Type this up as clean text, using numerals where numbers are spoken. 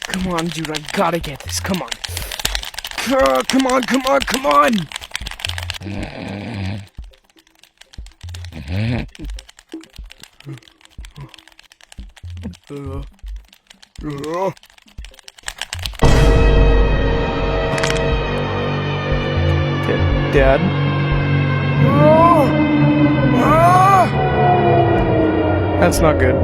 Come on, dude, I gotta get this. Come on. Come on, come on, come on! Dad? That's not good.